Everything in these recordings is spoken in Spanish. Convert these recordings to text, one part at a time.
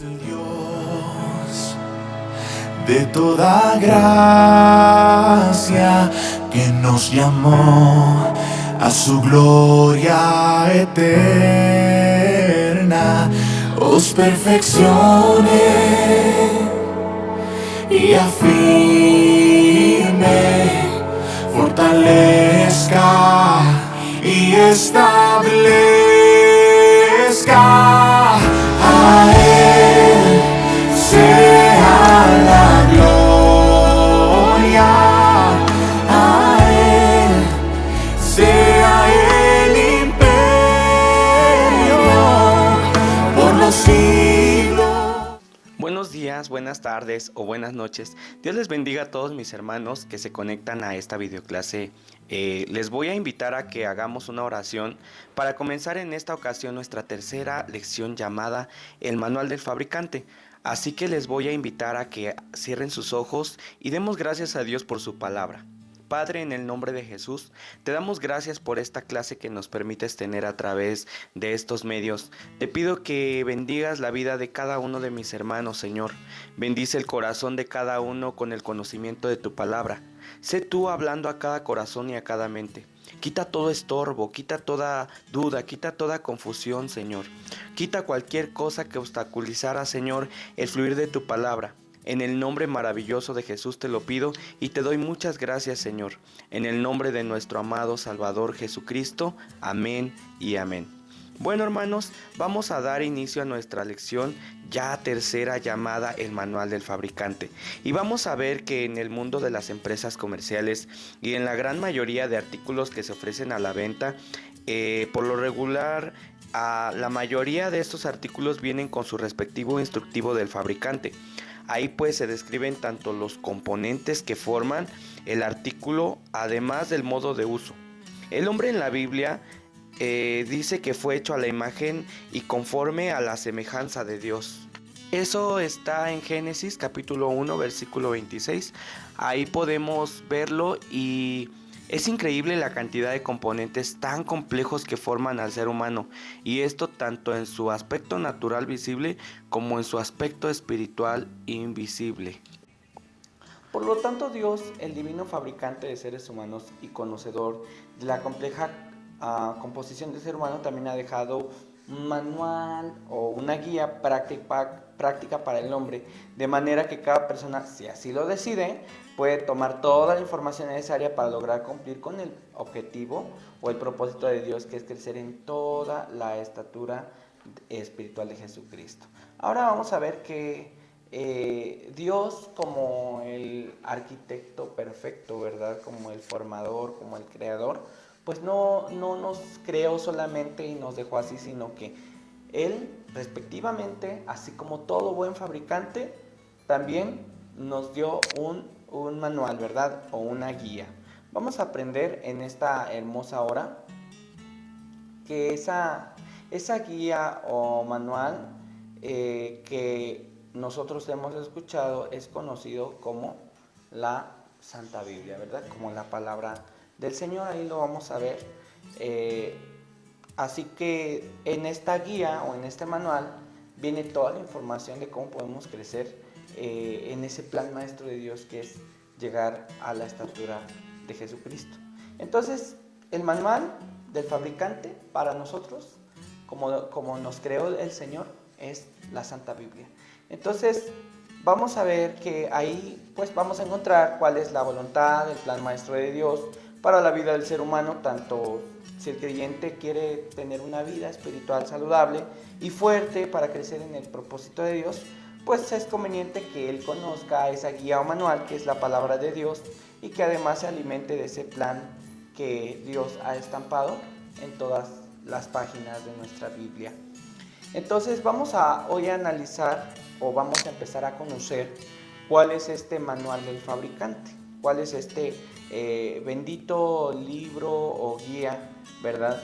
El Dios de toda gracia que nos llamó a su gloria eterna, os perfeccione y afirme, fortalezca y establezca. A Él sea la gloria, a Él sea el imperio por los siglos. Buenos días, buenas tardes o buenas noches. Dios les bendiga a todos mis hermanos que se conectan a esta videoclase. Les voy a invitar a que hagamos una oración para comenzar en esta ocasión nuestra tercera lección llamada El Manual del Fabricante. Así que les voy a invitar a que cierren sus ojos y demos gracias a Dios por su palabra. Padre, en el nombre de Jesús, te damos gracias por esta clase que nos permites tener a través de estos medios. Te pido que bendigas la vida de cada uno de mis hermanos, Señor. Bendice el corazón de cada uno con el conocimiento de tu palabra. Sé tú hablando a cada corazón y a cada mente. Quita todo estorbo, quita toda duda, quita toda confusión, Señor. Quita cualquier cosa que obstaculizara, Señor, el fluir de tu palabra. En el nombre maravilloso de Jesús te lo pido y te doy muchas gracias, Señor. En el nombre de nuestro amado Salvador Jesucristo. Amén y amén. Bueno, hermanos, vamos a dar inicio a nuestra lección ya tercera llamada El Manual del Fabricante. Y vamos a ver que en el mundo de las empresas comerciales y en la gran mayoría de artículos que se ofrecen a la venta, por lo regular, la mayoría de estos artículos vienen con su respectivo instructivo del fabricante. Ahí pues se describen tanto los componentes que forman el artículo, además del modo de uso. El hombre en la Biblia dice que fue hecho a la imagen y conforme a la semejanza de Dios. Eso está en Génesis capítulo 1 versículo 26. Ahí podemos verlo y es increíble la cantidad de componentes tan complejos que forman al ser humano, y esto tanto en su aspecto natural visible como en su aspecto espiritual invisible. Por lo tanto, Dios, el divino fabricante de seres humanos y conocedor de la compleja composición del ser humano, también ha dejado un manual o una guía práctica para el hombre, de manera que cada persona, si así lo decide, puede tomar toda la información necesaria para lograr cumplir con el objetivo o el propósito de Dios, que es crecer en toda la estatura espiritual de Jesucristo. Ahora vamos a ver que Dios, como el arquitecto perfecto, ¿verdad? Como el formador, como el creador, pues no nos creó solamente y nos dejó así, sino que Él, respectivamente, así como todo buen fabricante, también nos dio un manual, ¿verdad? O una guía. Vamos a aprender en esta hermosa hora que esa guía o manual que nosotros hemos escuchado es conocido como la Santa Biblia, ¿verdad? Como la palabra del Señor, ahí lo vamos a ver. Así que en esta guía o en este manual viene toda la información de cómo podemos crecer en ese plan maestro de Dios, que es llegar a la estatura de Jesucristo. Entonces, el manual del fabricante para nosotros, como nos creó el Señor, es la Santa Biblia. Entonces, vamos a ver que ahí pues vamos a encontrar cuál es la voluntad, el plan maestro de Dios para la vida del ser humano, tanto si el creyente quiere tener una vida espiritual saludable y fuerte para crecer en el propósito de Dios, pues es conveniente que él conozca esa guía o manual que es la palabra de Dios, y que además se alimente de ese plan que Dios ha estampado en todas las páginas de nuestra Biblia. Entonces vamos a hoy a analizar, o vamos a empezar a conocer, cuál es este manual del fabricante, cuál es este bendito libro o guía, ¿verdad?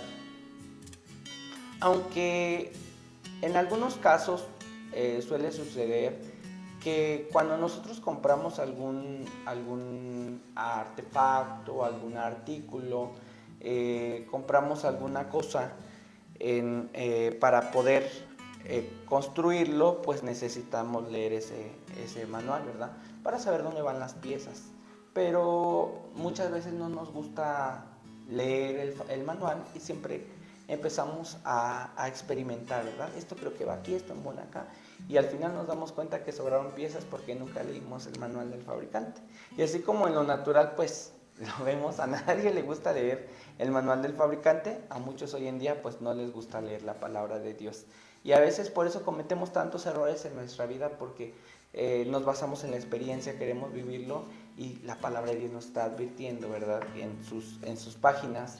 Aunque en algunos casos suele suceder que cuando nosotros compramos algún artefacto, algún artículo, compramos alguna cosa para poder construirlo, pues necesitamos leer ese manual, ¿verdad? Para saber dónde van las piezas. Pero muchas veces no nos gusta leer el manual y siempre empezamos a experimentar, ¿verdad? Esto creo que va aquí, esto embona acá. Y al final nos damos cuenta que sobraron piezas porque nunca leímos el manual del fabricante. Y así como en lo natural, pues lo vemos, a nadie le gusta leer el manual del fabricante, a muchos hoy en día pues no les gusta leer la palabra de Dios. Y a veces por eso cometemos tantos errores en nuestra vida, porque nos basamos en la experiencia, queremos vivirlo, y la palabra de Dios nos está advirtiendo, ¿verdad? En sus páginas,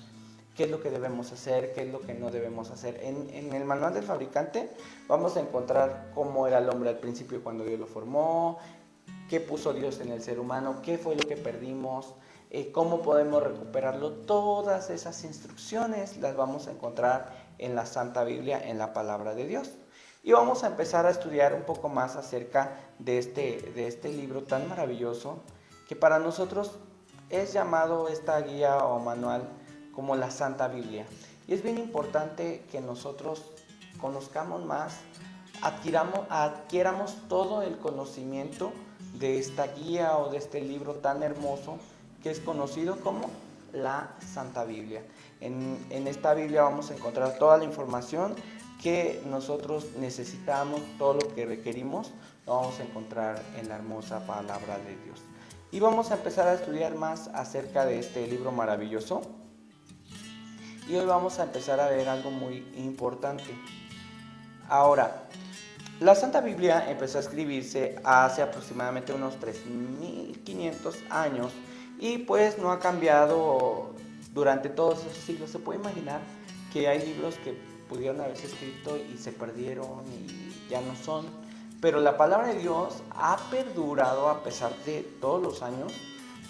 qué es lo que debemos hacer, qué es lo que no debemos hacer. En el manual del fabricante vamos a encontrar cómo era el hombre al principio cuando Dios lo formó, qué puso Dios en el ser humano, qué fue lo que perdimos, cómo podemos recuperarlo. Todas esas instrucciones las vamos a encontrar en la Santa Biblia, en la palabra de Dios. Y vamos a empezar a estudiar un poco más acerca de este libro tan maravilloso, que para nosotros es llamado, esta guía o manual, como la Santa Biblia. Y es bien importante que nosotros conozcamos más, adquiramos todo el conocimiento de esta guía o de este libro tan hermoso que es conocido como la Santa Biblia. En esta Biblia vamos a encontrar toda la información que nosotros necesitamos, todo lo que requerimos, lo vamos a encontrar en la hermosa palabra de Dios. Y vamos a empezar a estudiar más acerca de este libro maravilloso. Y hoy vamos a empezar a ver algo muy importante. Ahora, la Santa Biblia empezó a escribirse hace aproximadamente unos 3500 años y pues no ha cambiado durante todos esos siglos. Se puede imaginar que hay libros que pudieron haberse escrito y se perdieron y ya no son, pero la palabra de Dios ha perdurado a pesar de todos los años.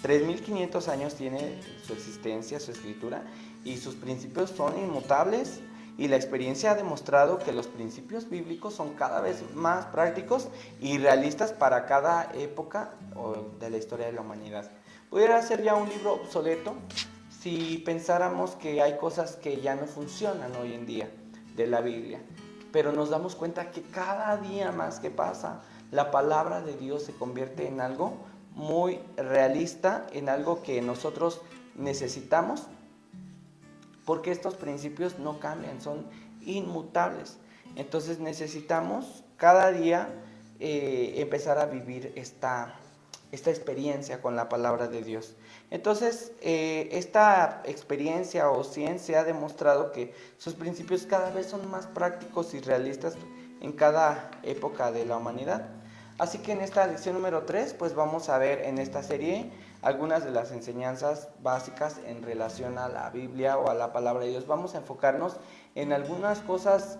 3500 años tiene su existencia, su escritura, y sus principios son inmutables, y la experiencia ha demostrado que los principios bíblicos son cada vez más prácticos y realistas para cada época de la historia de la humanidad. Pudiera ser ya un libro obsoleto si pensáramos que hay cosas que ya no funcionan hoy en día de la Biblia, pero nos damos cuenta que cada día más que pasa, la palabra de Dios se convierte en algo muy realista, en algo que nosotros necesitamos, porque estos principios no cambian, son inmutables. Entonces necesitamos cada día empezar a vivir esta experiencia con la palabra de Dios. Entonces, esta experiencia o ciencia ha demostrado que sus principios cada vez son más prácticos y realistas en cada época de la humanidad. Así que en esta lección número 3, pues vamos a ver en esta serie algunas de las enseñanzas básicas en relación a la Biblia o a la palabra de Dios. Vamos a enfocarnos en algunas cosas,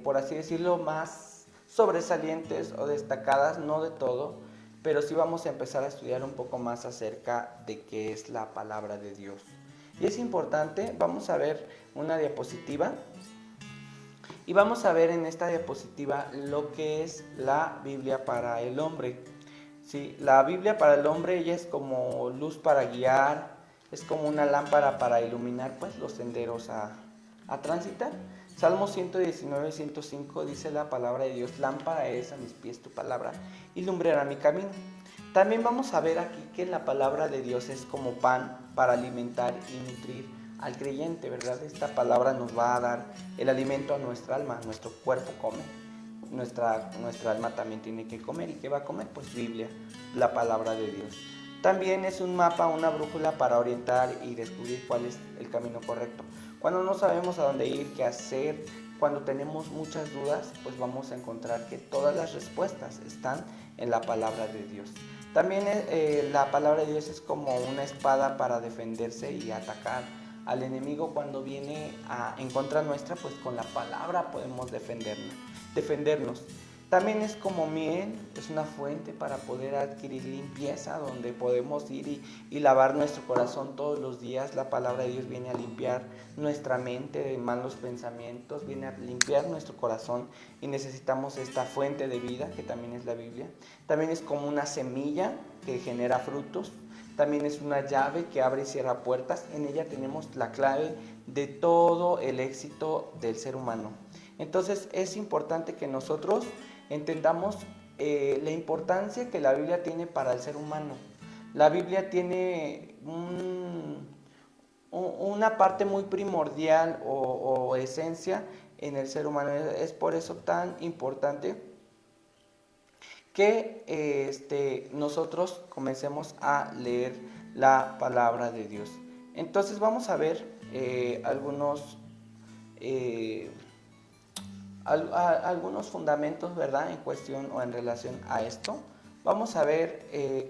por así decirlo, más sobresalientes o destacadas, no de todo, pero sí vamos a empezar a estudiar un poco más acerca de qué es la palabra de Dios. Y es importante, vamos a ver una diapositiva. Y vamos a ver en esta diapositiva lo que es la Biblia para el hombre. Sí, la Biblia para el hombre, ella es como luz para guiar, es como una lámpara para iluminar pues los senderos a transitar. Salmo 119, 105 dice la palabra de Dios: lámpara es a mis pies tu palabra y lumbrera mi camino. También vamos a ver aquí que la palabra de Dios es como pan para alimentar y nutrir al creyente, ¿verdad? Esta palabra nos va a dar el alimento a nuestra alma. Nuestro cuerpo come, nuestra alma también tiene que comer. ¿Y qué va a comer? Pues Biblia, la palabra de Dios. También es un mapa, una brújula para orientar y descubrir cuál es el camino correcto. Cuando no sabemos a dónde ir, qué hacer, cuando tenemos muchas dudas, pues vamos a encontrar que todas las respuestas están en la palabra de Dios. También la palabra de Dios es como una espada para defenderse y atacar al enemigo cuando viene en contra nuestra, pues con la palabra podemos defendernos. También es como miel, es una fuente para poder adquirir limpieza, donde podemos ir y lavar nuestro corazón todos los días. La palabra de Dios viene a limpiar nuestra mente de malos pensamientos, viene a limpiar nuestro corazón, y necesitamos esta fuente de vida que también es la Biblia. También es como una semilla que genera frutos. También es una llave que abre y cierra puertas. En ella tenemos la clave de todo el éxito del ser humano. Entonces es importante que nosotros entendamos la importancia que la Biblia tiene para el ser humano. La Biblia tiene una parte muy primordial o esencia en el ser humano. Es por eso tan importante que nosotros comencemos a leer la palabra de Dios. Entonces vamos a ver eh, algunos fundamentos, ¿verdad?, en cuestión o en relación a esto. Vamos a ver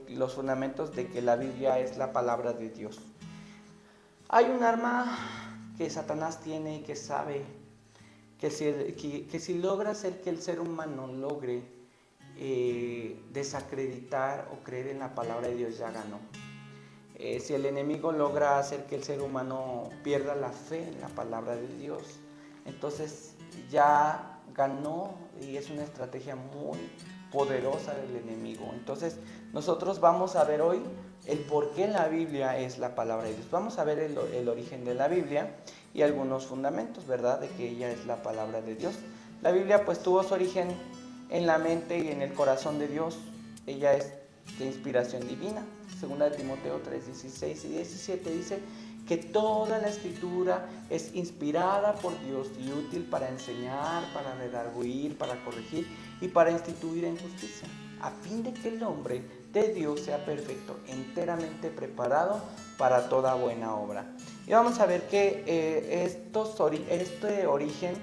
los fundamentos de que la Biblia es la palabra de Dios. Hay un arma que Satanás tiene y que sabe que si logra hacer que el ser humano logre desacreditar o creer en la palabra de Dios, ya ganó. Si el enemigo logra hacer que el ser humano pierda la fe en la palabra de Dios, entonces ya ganó, y es una estrategia muy poderosa del enemigo. Entonces nosotros vamos a ver hoy el por qué la Biblia es la palabra de Dios. Vamos a ver el origen de la Biblia y algunos fundamentos, ¿verdad?, de que ella es la palabra de Dios. La Biblia pues tuvo su origen en la mente y en el corazón de Dios. Ella es de inspiración divina. Segunda de Timoteo 3:16 y 17 dice que toda la escritura es inspirada por Dios y útil para enseñar, para redarguir, para corregir y para instituir en justicia, a fin de que el hombre de Dios sea perfecto, enteramente preparado para toda buena obra. Y vamos a ver que este origen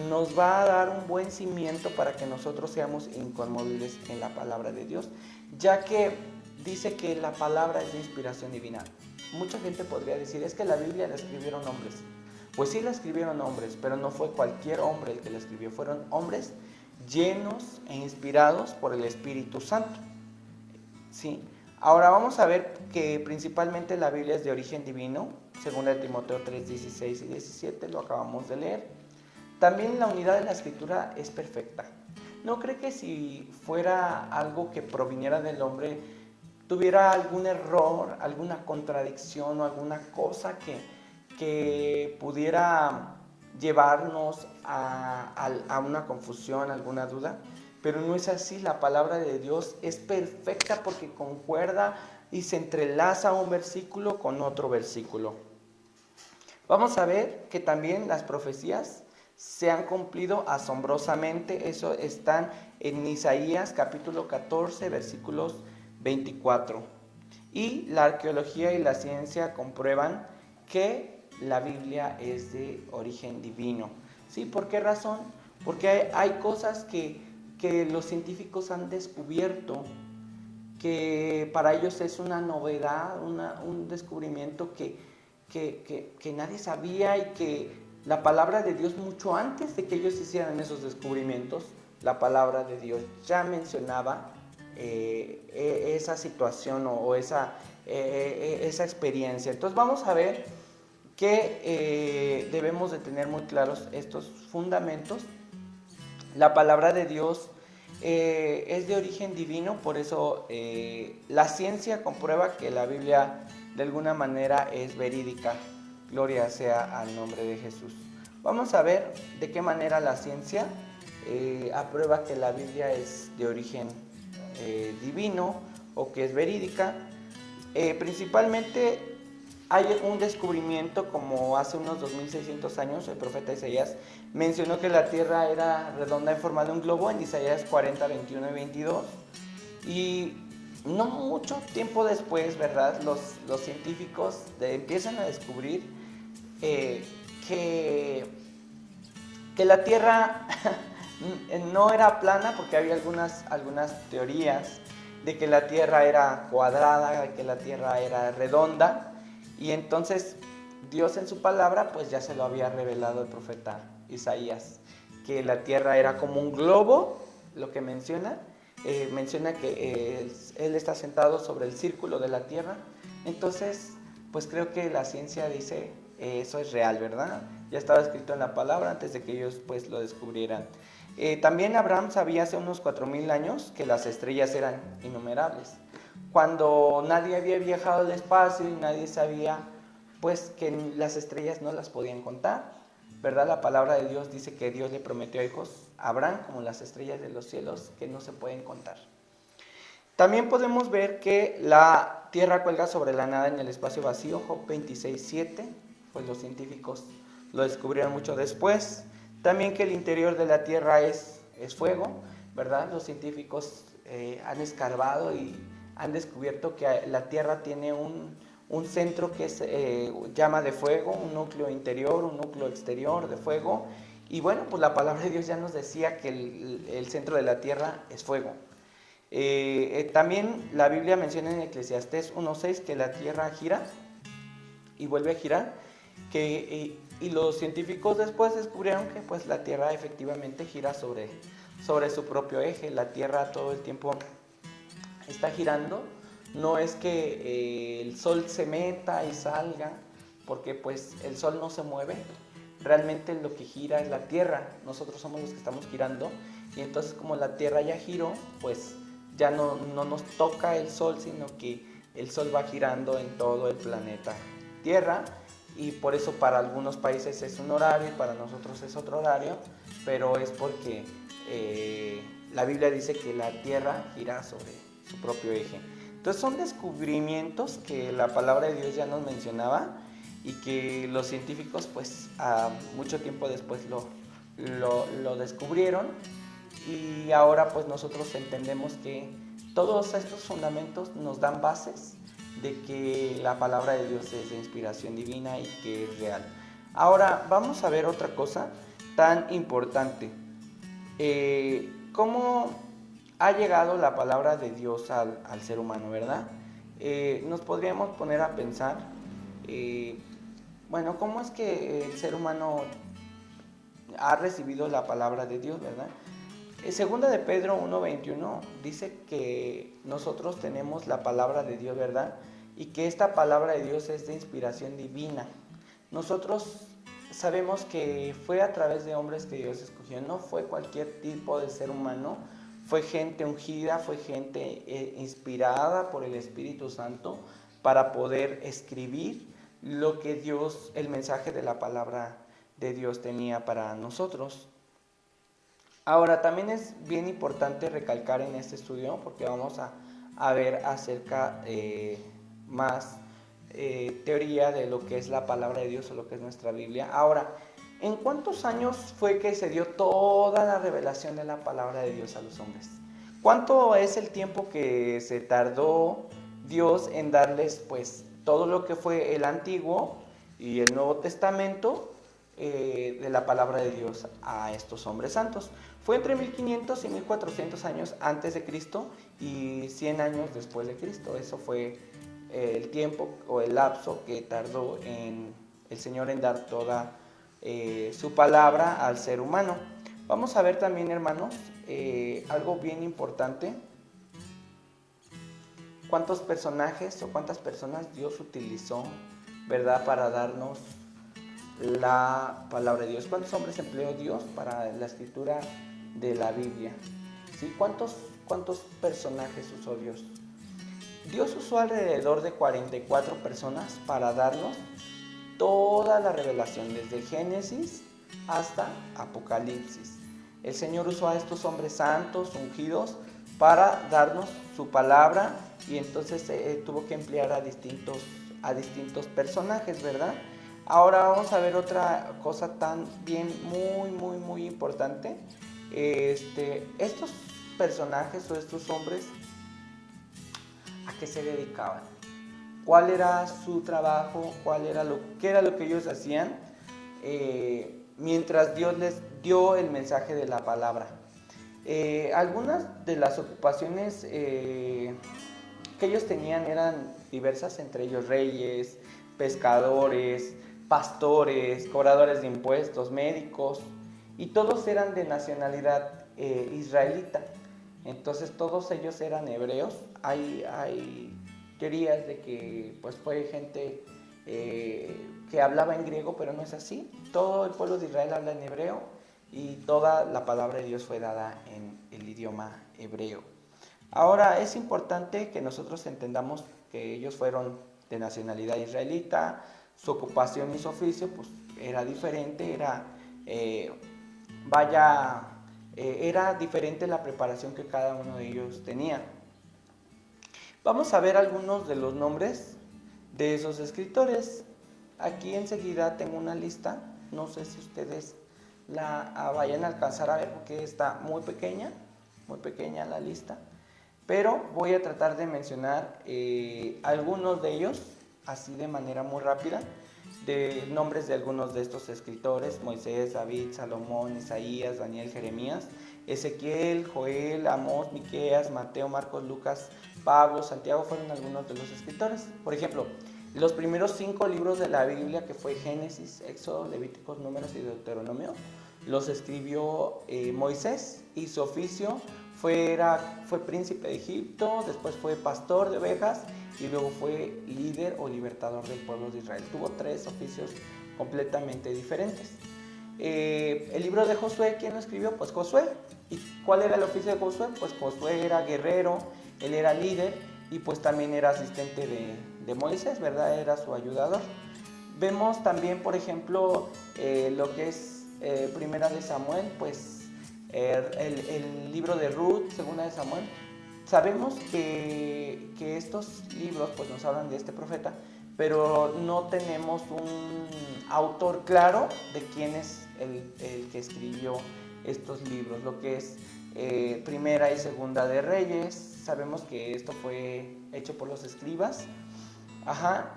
nos va a dar un buen cimiento para que nosotros seamos inconmovibles en la palabra de Dios, ya que dice que la palabra es de inspiración divina. Mucha gente podría decir, es que la Biblia la escribieron hombres. Pues sí la escribieron hombres, pero no fue cualquier hombre el que la escribió, fueron hombres llenos e inspirados por el Espíritu Santo. ¿Sí? Ahora vamos a ver que principalmente la Biblia es de origen divino, según de Timoteo 3:16 y 17, lo acabamos de leer. También la unidad de la escritura es perfecta. ¿No cree que si fuera algo que proviniera del hombre, tuviera algún error, alguna contradicción o alguna cosa que pudiera llevarnos a una confusión, alguna duda? Pero no es así. La palabra de Dios es perfecta porque concuerda y se entrelaza un versículo con otro versículo. Vamos a ver que también las profecías se han cumplido asombrosamente. Eso está en Isaías capítulo 14, versículos 24. Y la arqueología y la ciencia comprueban que la Biblia es de origen divino. ¿Sí? ¿Por qué razón? Porque hay cosas que los científicos han descubierto que para ellos es una novedad, un descubrimiento que nadie sabía, y que la palabra de Dios, mucho antes de que ellos hicieran esos descubrimientos, la palabra de Dios ya mencionaba esa situación o esa experiencia. Entonces vamos a ver que debemos de tener muy claros estos fundamentos. La palabra de Dios es de origen divino, por eso la ciencia comprueba que la Biblia de alguna manera es verídica. Gloria sea al nombre de Jesús. Vamos a ver de qué manera la ciencia aprueba que la Biblia es de origen divino o que es verídica. Principalmente hay un descubrimiento, como hace unos 2600 años el profeta Isaías mencionó que la tierra era redonda en forma de un globo en Isaías 40, 21 y 22. Y no mucho tiempo después, ¿verdad?, los científicos empiezan a descubrir que la tierra no era plana, porque había algunas teorías de que la tierra era cuadrada, de que la tierra era redonda. Y entonces Dios en su palabra pues ya se lo había revelado el profeta Isaías, que la tierra era como un globo, lo que menciona que él está sentado sobre el círculo de la tierra. Entonces pues creo que la ciencia dice eso es real, ¿verdad? Ya estaba escrito en la palabra antes de que ellos pues lo descubrieran. También Abraham sabía hace unos 4000 años que las estrellas eran innumerables, cuando nadie había viajado al espacio y nadie sabía pues que las estrellas no las podían contar. ¿verdad? La palabra de Dios dice que Dios le prometió hijos a Abraham como las estrellas de los cielos que no se pueden contar. También podemos ver que la Tierra cuelga sobre la nada en el espacio vacío, Job 26:7, pues los científicos lo descubrieron mucho después. También que el interior de la Tierra es fuego, ¿verdad? Los científicos han escarbado y han descubierto que la Tierra tiene un centro que es llama de fuego, un núcleo interior, un núcleo exterior de fuego. Y bueno, pues la palabra de Dios ya nos decía que el centro de la Tierra es fuego. También la Biblia menciona en Eclesiastés 1:6 que la Tierra gira y vuelve a girar, y los científicos después descubrieron que pues la Tierra efectivamente gira sobre su propio eje. La Tierra todo el tiempo está girando, no es que el Sol se meta y salga, porque pues el Sol no se mueve, realmente lo que gira es la Tierra, nosotros somos los que estamos girando, y entonces como la Tierra ya giró, pues ya no nos toca el Sol, sino que el Sol va girando en todo el planeta Tierra, y por eso para algunos países es un horario y para nosotros es otro horario, pero es porque la Biblia dice que la Tierra gira sobre su propio eje. Entonces son descubrimientos que la palabra de Dios ya nos mencionaba y que los científicos pues mucho tiempo después lo descubrieron, y ahora pues nosotros entendemos que todos estos fundamentos nos dan bases de que la palabra de Dios es de inspiración divina y que es real. Ahora vamos a ver otra cosa tan importante. ¿Cómo ha llegado la palabra de Dios al ser humano, verdad? Nos podríamos poner a pensar, bueno, ¿cómo es que el ser humano ha recibido la palabra de Dios, verdad? Segunda de Pedro 1:21 dice que nosotros tenemos la palabra de Dios, ¿verdad? Y que esta palabra de Dios es de inspiración divina. Nosotros sabemos que fue a través de hombres que Dios escogió, no fue cualquier tipo de ser humano, fue gente ungida, fue gente inspirada por el Espíritu Santo para poder escribir lo que Dios, el mensaje de la palabra de Dios tenía para nosotros. Ahora, también es bien importante recalcar en este estudio, porque vamos a ver acerca más teoría de lo que es la palabra de Dios o lo que es nuestra Biblia. Ahora, ¿en cuántos años fue que se dio toda la revelación de la palabra de Dios a los hombres? ¿Cuánto es el tiempo que se tardó Dios en darles pues todo lo que fue el Antiguo y el Nuevo Testamento de la palabra de Dios a estos hombres santos? Fue entre 1500 y 1400 años antes de Cristo y 100 años después de Cristo. Eso fue el tiempo o el lapso que tardó el Señor en dar toda su palabra al ser humano. Vamos a ver también, hermanos, algo bien importante. ¿Cuántos personajes o cuántas personas Dios utilizó, verdad, para darnos la palabra de Dios? ¿Cuántos hombres empleó Dios para la escritura de la Biblia? ¿Sí? ¿Cuántos personajes usó Dios? Dios usó alrededor de 44 personas para darnos toda la revelación, desde Génesis hasta Apocalipsis. El Señor usó a estos hombres santos, ungidos, para darnos su palabra, y entonces tuvo que emplear a distintos personajes, ¿verdad? Ahora vamos a ver otra cosa también muy importante. Estos personajes o estos hombres, ¿a qué se dedicaban? ¿Cuál era su trabajo? ¿Qué era lo que ellos hacían mientras Dios les dio el mensaje de la palabra? Algunas de las ocupaciones que ellos tenían eran diversas, entre ellos reyes, pescadores, pastores, cobradores de impuestos, médicos, y todos eran de nacionalidad israelita. Entonces todos ellos eran hebreos. Hay teorías de que pues fue gente que hablaba en griego, pero no es así. Todo el pueblo de Israel habla en hebreo y toda la palabra de Dios fue dada en el idioma hebreo. Ahora es importante que nosotros entendamos que ellos fueron de nacionalidad israelita. Su ocupación y su oficio pues era diferente, era diferente la preparación que cada uno de ellos tenía. Vamos a ver algunos de los nombres de esos escritores. Aquí enseguida tengo una lista, no sé si ustedes la vayan a alcanzar a ver porque está muy pequeña la lista, pero voy a tratar de mencionar algunos de ellos, así de manera muy rápida, de nombres de algunos de estos escritores: Moisés, David, Salomón, Isaías, Daniel, Jeremías, Ezequiel, Joel, Amós, Miqueas, Mateo, Marcos, Lucas, Pablo, Santiago fueron algunos de los escritores. Por ejemplo, los primeros 5 libros de la Biblia, que fue Génesis, Éxodo, Levíticos, Números y Deuteronomio, los escribió Moisés, y su oficio fue príncipe de Egipto, después fue pastor de ovejas y luego fue líder o libertador del pueblo de Israel. Tuvo 3 oficios completamente diferentes. El libro de Josué, ¿quién lo escribió? Pues Josué. ¿Y cuál era el oficio de Josué? Pues Josué era guerrero, él era líder y pues también era asistente de Moisés, ¿verdad? Era su ayudador. Vemos también, por ejemplo, lo que es Primera de Samuel, pues el libro de Ruth, Segunda de Samuel. Sabemos que estos libros pues nos hablan de este profeta, pero no tenemos un autor claro de quién es el que escribió estos libros. Lo que es Primera y Segunda de Reyes, sabemos que esto fue hecho por los escribas.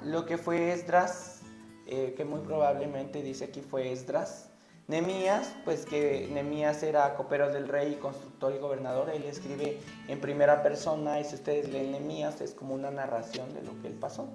Lo que fue Esdras, que muy probablemente dice aquí fue Esdras. Nehemías, pues que Nehemías era copero del rey, constructor y gobernador. Él escribe en primera persona, y si ustedes leen Nehemías es como una narración de lo que él pasó.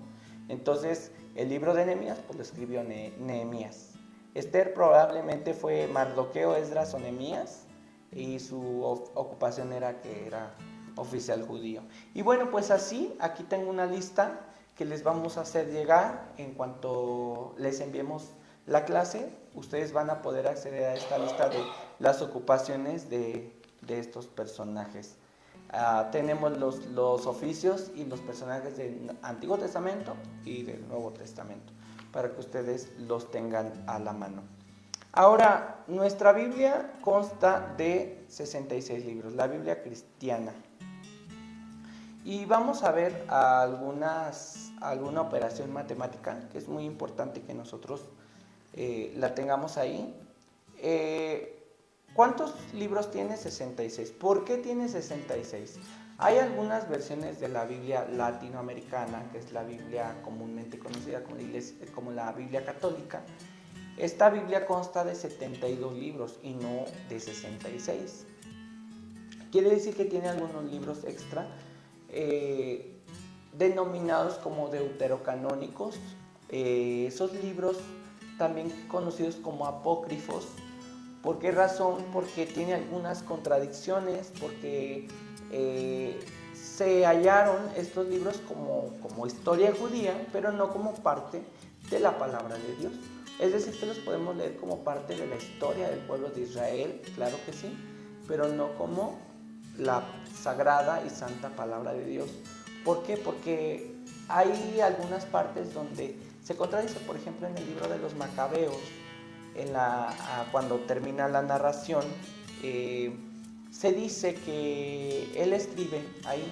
Entonces el libro de Nehemías pues lo escribió Nehemías. Esther probablemente fue Mardoqueo, Esdras o Nehemías, y su ocupación era que era oficial judío. Y bueno, pues así, aquí tengo una lista que les vamos a hacer llegar en cuanto les enviemos la clase. Ustedes van a poder acceder a esta lista de las ocupaciones de estos personajes. Tenemos los oficios y los personajes del Antiguo Testamento y del Nuevo Testamento, para que ustedes los tengan a la mano. Ahora, nuestra Biblia consta de 66 libros, la Biblia cristiana. Y vamos a ver alguna operación matemática que es muy importante que nosotros la tengamos ahí. ¿Cuántos libros tiene? 66. ¿Por qué tiene 66? Hay algunas versiones de la Biblia latinoamericana, que es la Biblia comúnmente conocida como la Biblia católica. Esta Biblia consta de 72 libros y no de 66. Quiere decir que tiene algunos libros extra, denominados como deuterocanónicos. Esos libros también conocidos como apócrifos. ¿Por qué razón? Porque tiene algunas contradicciones, porque se hallaron estos libros como historia judía, pero no como parte de la palabra de Dios. Es decir, que los podemos leer como parte de la historia del pueblo de Israel, claro que sí, pero no como la sagrada y santa palabra de Dios. ¿Por qué? Porque hay algunas partes donde se contradice. Por ejemplo, en el libro de los Macabeos, cuando termina la narración, se dice que él escribe ahí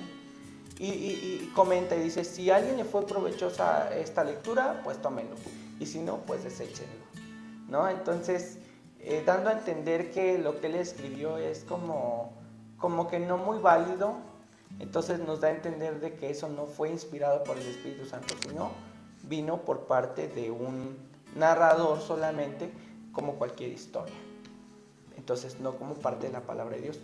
y comenta y dice: si a alguien le fue provechosa esta lectura, pues tómenlo, y si no, pues deséchenlo, ¿no? Entonces, dando a entender que lo que él escribió es como que no muy válido. Entonces nos da a entender de que eso no fue inspirado por el Espíritu Santo, sino vino por parte de un narrador solamente, como cualquier historia. Entonces, no como parte de la palabra de Dios.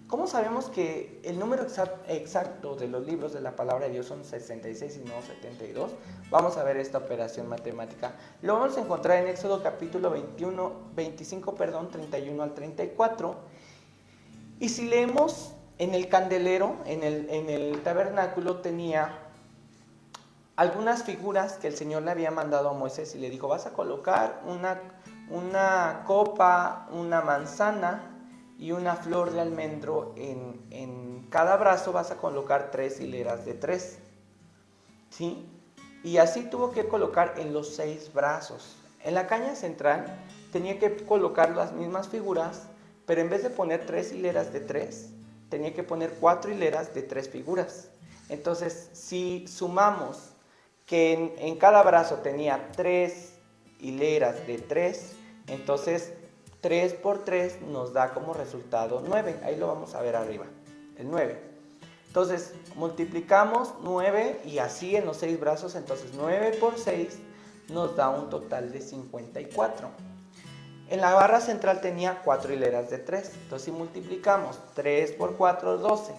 ¿Cómo sabemos que el número exacto de los libros de la palabra de Dios son 66 y no 72? Vamos a ver esta operación matemática. Lo vamos a encontrar en Éxodo capítulo 25, 31 al 34. Y si leemos en el candelero, en el tabernáculo, tenía algunas figuras que el Señor le había mandado a Moisés y le dijo: vas a colocar una copa, una manzana y una flor de almendro en cada brazo. Vas a colocar 3 hileras de 3, ¿sí? Y así tuvo que colocar en los 6 brazos. En la caña central tenía que colocar las mismas figuras, pero en vez de poner 3 hileras de 3, tenía que poner 4 hileras de 3 figuras. Entonces, si sumamos que en cada brazo tenía 3 hileras de 3, entonces 3 por 3 nos da como resultado 9. Ahí lo vamos a ver arriba, el 9. Entonces multiplicamos 9 y así en los 6 brazos, entonces 9 por 6 nos da un total de 54. En la barra central tenía 4 hileras de 3, entonces si multiplicamos 3 por 4, 12.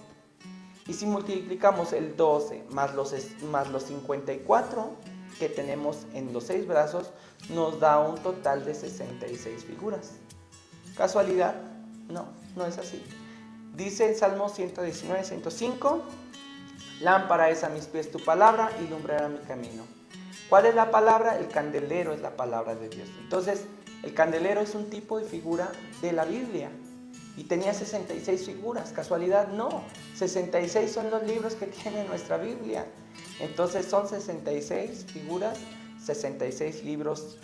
Y si multiplicamos el 12 más los 54 que tenemos en los 6 brazos, nos da un total de 66 figuras. ¿Casualidad? No, no es así. Dice el Salmo 119, 105, lámpara es a mis pies tu palabra y lumbrera mi camino. ¿Cuál es la palabra? El candelero es la palabra de Dios. Entonces, el candelero es un tipo de figura de la Biblia. Y tenía 66 figuras. ¿Casualidad? No. 66 son los libros que tiene nuestra Biblia. Entonces son 66 figuras, 66 libros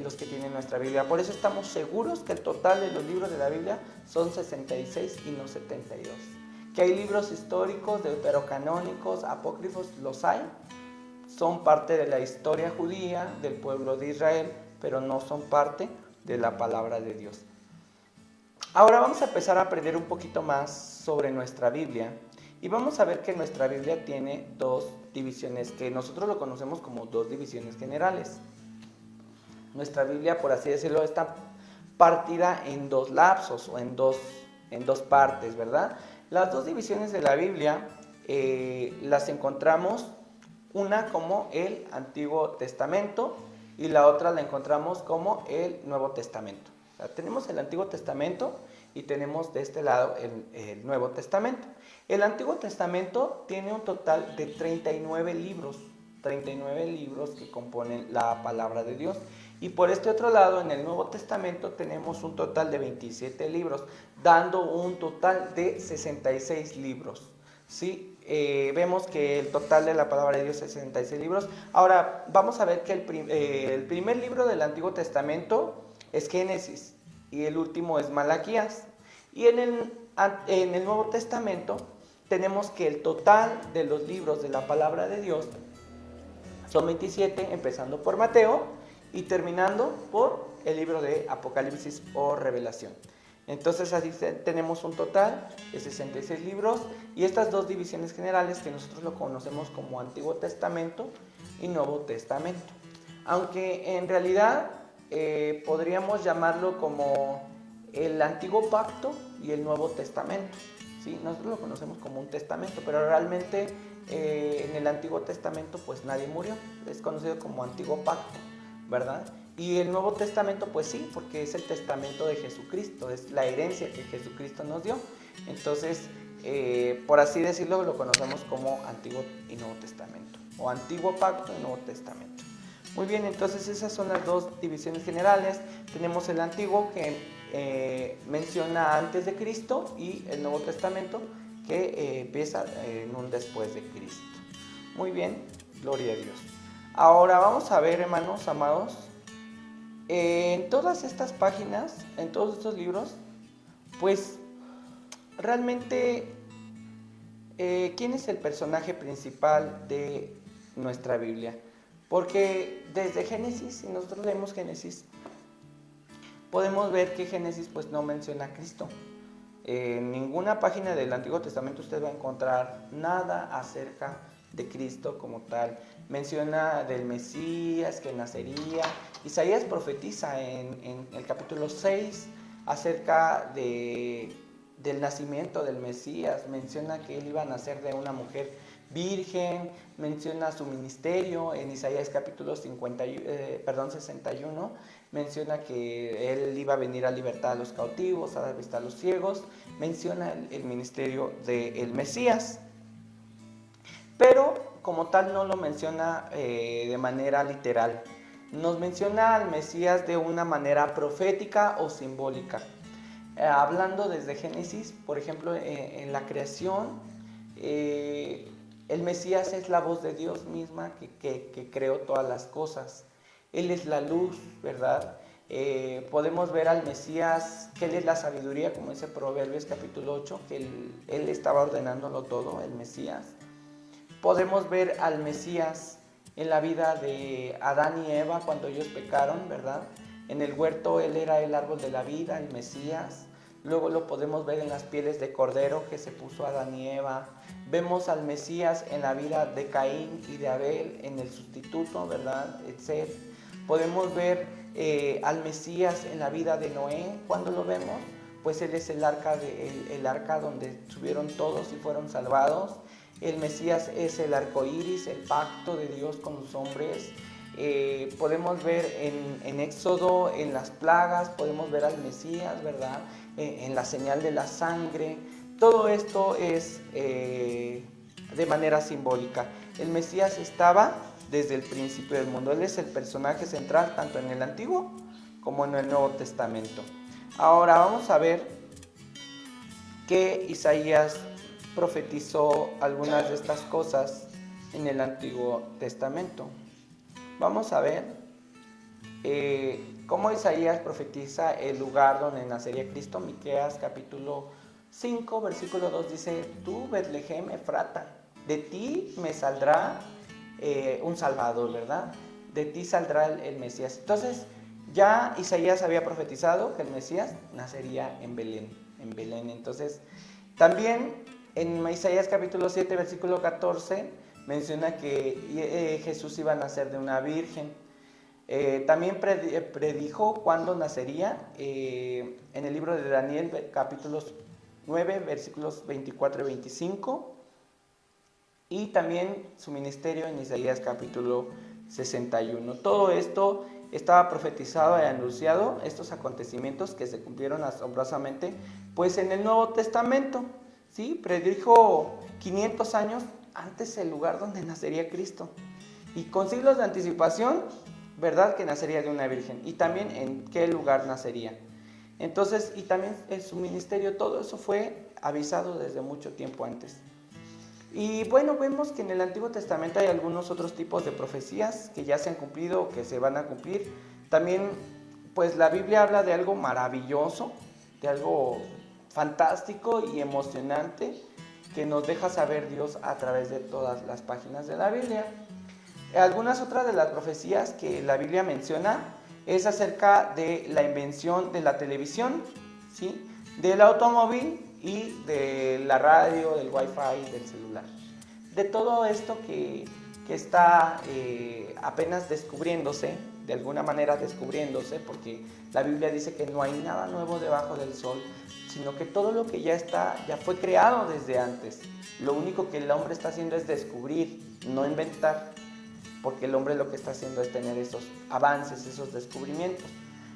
los que tiene nuestra Biblia. Por eso estamos seguros que el total de los libros de la Biblia son 66 y no 72. Que hay libros históricos, deuterocanónicos, apócrifos, los hay. Son parte de la historia judía del pueblo de Israel, pero no son parte de la palabra de Dios. Ahora vamos a empezar a aprender un poquito más sobre nuestra Biblia y vamos a ver que nuestra Biblia tiene dos divisiones, que nosotros lo conocemos como dos divisiones generales. Nuestra Biblia, por así decirlo, está partida en dos lapsos o en dos partes, ¿verdad? Las dos divisiones de la Biblia las encontramos, una como el Antiguo Testamento y la otra la encontramos como el Nuevo Testamento. O sea, tenemos el Antiguo Testamento y tenemos de este lado el Nuevo Testamento. El Antiguo Testamento tiene un total de 39 libros que componen la palabra de Dios. Y por este otro lado, en el Nuevo Testamento tenemos un total de 27 libros, dando un total de 66 libros. ¿Sí? Vemos que el total de la palabra de Dios es 66 libros. Ahora, vamos a ver que el primer libro del Antiguo Testamento es Génesis y el último es Malaquías. Y en el Nuevo Testamento tenemos que el total de los libros de la palabra de Dios son 27, empezando por Mateo y terminando por el libro de Apocalipsis o Revelación. Entonces así tenemos un total de 66 libros y estas dos divisiones generales que nosotros lo conocemos como Antiguo Testamento y Nuevo Testamento. Aunque en realidad podríamos llamarlo como el Antiguo Pacto y el Nuevo Testamento. ¿Sí? Nosotros lo conocemos como un testamento, pero realmente en el Antiguo Testamento pues nadie murió, es conocido como Antiguo Pacto, ¿verdad? Y el Nuevo Testamento pues sí, porque es el testamento de Jesucristo, es la herencia que Jesucristo nos dio. Entonces, por así decirlo, lo conocemos como Antiguo y Nuevo Testamento, o Antiguo Pacto y Nuevo Testamento. Muy bien, entonces esas son las dos divisiones generales. Tenemos el Antiguo que menciona antes de Cristo y el Nuevo Testamento que empieza en un después de Cristo. Muy bien, gloria a Dios. Ahora vamos a ver, hermanos amados, en todas estas páginas, en todos estos libros, pues realmente, ¿quién es el personaje principal de nuestra Biblia? Porque desde Génesis, si nosotros leemos Génesis, podemos ver que Génesis pues no menciona a Cristo. En ninguna página del Antiguo Testamento usted va a encontrar nada acerca de Cristo como tal. Menciona del Mesías que nacería. Isaías profetiza en el capítulo 6 acerca del nacimiento del Mesías. Menciona que él iba a nacer de una mujer virgen, menciona su ministerio en Isaías capítulo 61, menciona que él iba a venir a libertar a los cautivos, a dar vista a los ciegos, menciona el ministerio del Mesías, pero como tal no lo menciona de manera literal, nos menciona al Mesías de una manera profética o simbólica. Hablando desde Génesis, por ejemplo, en la creación, el Mesías es la voz de Dios misma que creó todas las cosas. Él es la luz, ¿verdad? Podemos ver al Mesías, que Él es la sabiduría, como dice Proverbios capítulo 8, que él estaba ordenándolo todo, el Mesías. Podemos ver al Mesías en la vida de Adán y Eva cuando ellos pecaron, ¿verdad? En el huerto Él era el árbol de la vida, el Mesías. Luego lo podemos ver en las pieles de cordero que se puso Adán y Eva. Vemos al Mesías en la vida de Caín y de Abel, en el sustituto, ¿verdad? Etc. Podemos ver al Mesías en la vida de Noé. ¿Cuándo lo vemos? Pues Él es el arca donde subieron todos y fueron salvados. El Mesías es el arco iris, el pacto de Dios con los hombres. Podemos ver en Éxodo, en las plagas, podemos ver al Mesías, ¿verdad? En la señal de la sangre. Todo esto es de manera simbólica. El Mesías estaba desde el principio del mundo. Él es el personaje central tanto en el Antiguo como en el Nuevo Testamento. Ahora vamos a ver que Isaías profetizó algunas de estas cosas en el Antiguo Testamento. Vamos a ver cómo Isaías profetiza el lugar donde nacería Cristo. Miqueas capítulo 5, versículo 2 dice: tú, Betlehem Efrata, de ti me saldrá un Salvador, ¿verdad? De ti saldrá el Mesías. Entonces, ya Isaías había profetizado que el Mesías nacería en Belén. Entonces, también en Isaías capítulo 7, versículo 14, menciona que Jesús iba a nacer de una virgen. También predijo cuándo nacería en el libro de Daniel, capítulos 9, versículos 24 y 25. Y también su ministerio en Isaías capítulo 61. Todo esto estaba profetizado y anunciado, estos acontecimientos que se cumplieron asombrosamente, pues en el Nuevo Testamento, ¿sí? Predijo 500 años antes el lugar donde nacería Cristo. Y con siglos de anticipación, ¿verdad? Que nacería de una virgen. Y también en qué lugar nacería. Entonces, y también en su ministerio, todo eso fue avisado desde mucho tiempo antes. Y bueno, vemos que en el Antiguo Testamento hay algunos otros tipos de profecías que ya se han cumplido o que se van a cumplir. También, pues la Biblia habla de algo maravilloso, de algo fantástico y emocionante que nos deja saber Dios a través de todas las páginas de la Biblia. Algunas otras de las profecías que la Biblia menciona es acerca de la invención de la televisión, ¿sí? Del automóvil y de la radio, del wifi, del celular. De todo esto que está apenas descubriéndose, de alguna manera descubriéndose, porque la Biblia dice que no hay nada nuevo debajo del sol, sino que todo lo que ya está, ya fue creado desde antes. Lo único que el hombre está haciendo es descubrir, no inventar, porque el hombre lo que está haciendo es tener esos avances, esos descubrimientos.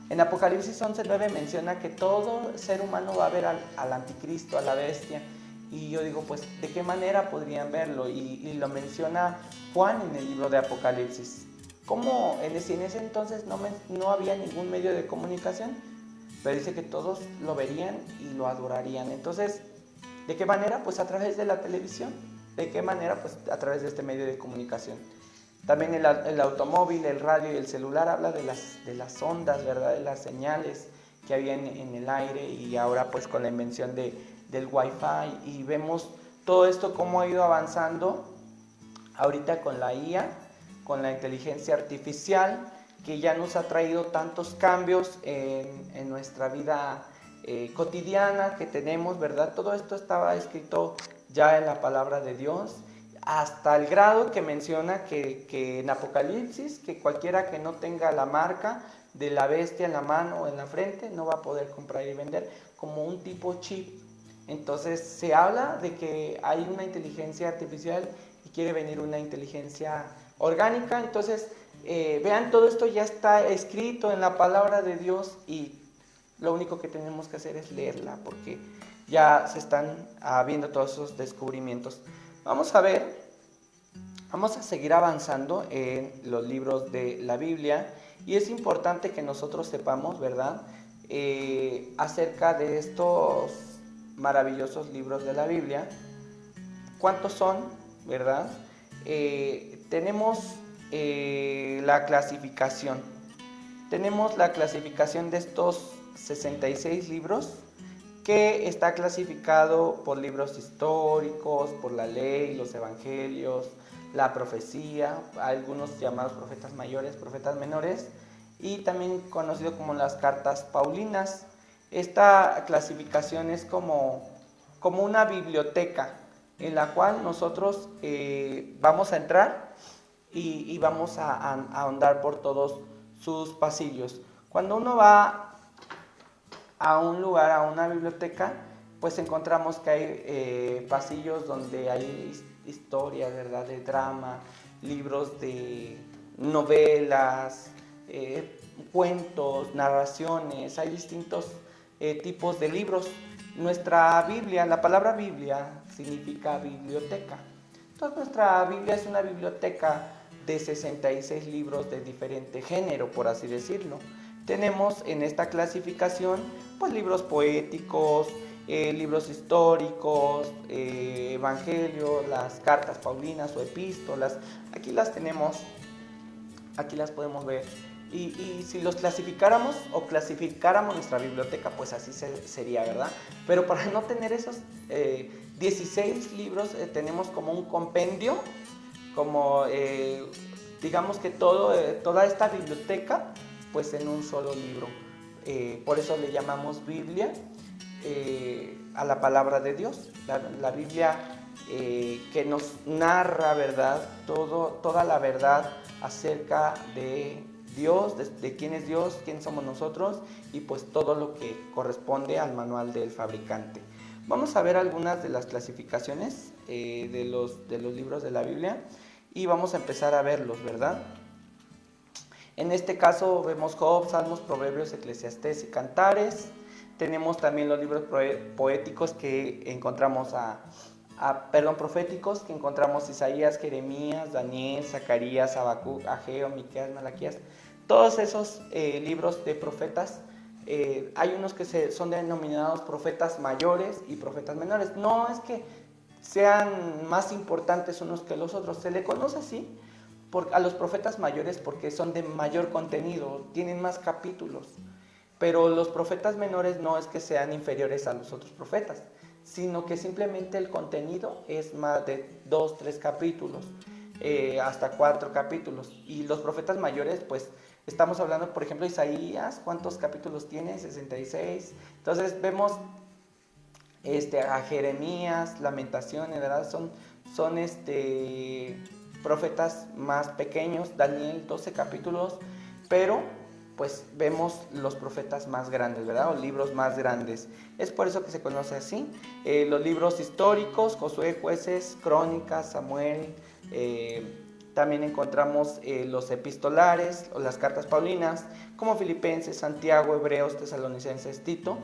En Apocalipsis 11:9 menciona que todo ser humano va a ver al anticristo, a la bestia. Y yo digo, pues, ¿de qué manera podrían verlo? Y lo menciona Juan en el libro de Apocalipsis. ¿Cómo? En ese entonces no había ningún medio de comunicación, pero dice que todos lo verían y lo adorarían. Entonces, ¿de qué manera? Pues a través de la televisión. ¿De qué manera? Pues a través de este medio de comunicación. También el automóvil, el radio y el celular habla de las ondas, ¿verdad? De las señales que había en el aire, y ahora pues con la invención del Wi-Fi, y vemos todo esto cómo ha ido avanzando ahorita con la IA, con la inteligencia artificial, que ya nos ha traído tantos cambios en nuestra vida cotidiana que tenemos, ¿verdad? Todo esto estaba escrito ya en la palabra de Dios, hasta el grado que menciona que en Apocalipsis, que cualquiera que no tenga la marca de la bestia en la mano o en la frente no va a poder comprar y vender, como un tipo chip. Entonces se habla de que hay una inteligencia artificial y quiere venir una inteligencia orgánica. Entonces vean, todo esto ya está escrito en la palabra de Dios, y lo único que tenemos que hacer es leerla, porque ya se están viendo todos esos descubrimientos. Vamos a seguir avanzando en los libros de la Biblia, y es importante que nosotros sepamos, ¿verdad?, acerca de estos maravillosos libros de la Biblia. ¿Cuántos son, verdad? Tenemos la clasificación. Tenemos la clasificación de estos 66 libros, que está clasificado por libros históricos, por la ley, los evangelios, la profecía, algunos llamados profetas mayores, profetas menores, y también conocido como las cartas paulinas. Esta clasificación es como una biblioteca en la cual nosotros vamos a entrar y vamos a ahondar por todos sus pasillos. Cuando uno va a un lugar, a una biblioteca, pues encontramos que hay pasillos donde hay historias, ¿verdad?, de drama, libros de novelas, cuentos, narraciones, hay distintos tipos de libros. Nuestra Biblia, la palabra Biblia significa biblioteca. Entonces nuestra Biblia es una biblioteca de 66 libros de diferente género, por así decirlo. Tenemos en esta clasificación pues libros poéticos, libros históricos, evangelios, las cartas paulinas o epístolas. Aquí las tenemos, aquí las podemos ver. Y si los clasificáramos o clasificáramos nuestra biblioteca, pues así sería, ¿verdad? Pero para no tener esos 16 libros, tenemos como un compendio, como digamos que toda esta biblioteca, pues en un solo libro. Por eso le llamamos Biblia a la palabra de Dios. La Biblia que nos narra, ¿verdad?, toda la verdad acerca de Dios, de quién es Dios, quién somos nosotros, y pues todo lo que corresponde al manual del fabricante. Vamos a ver algunas de las clasificaciones de los libros de la Biblia y vamos a empezar a verlos, ¿verdad? En este caso vemos Job, Salmos, Proverbios, Eclesiastés y Cantares. Tenemos también los libros poéticos que encontramos proféticos, que encontramos Isaías, Jeremías, Daniel, Zacarías, Habacuc, Ageo, Miqueas, Malaquías. Todos esos libros de profetas, hay unos que son denominados profetas mayores y profetas menores. No es que sean más importantes unos que los otros, se le conoce así a los profetas mayores porque son de mayor contenido, tienen más capítulos. Pero los profetas menores no es que sean inferiores a los otros profetas, sino que simplemente el contenido es más de 2, 3 capítulos, hasta 4 capítulos. Y los profetas mayores, pues estamos hablando, por ejemplo, Isaías, ¿cuántos capítulos tiene? 66. Entonces vemos a Jeremías, Lamentaciones, ¿verdad? Son profetas más pequeños, Daniel, 12 capítulos, pero pues vemos los profetas más grandes, ¿verdad? O libros más grandes. Es por eso que se conoce así. Los libros históricos, Josué, Jueces, Crónicas, Samuel. También encontramos los epistolares o las cartas paulinas, como Filipenses, Santiago, Hebreos, Tesalonicenses, Tito.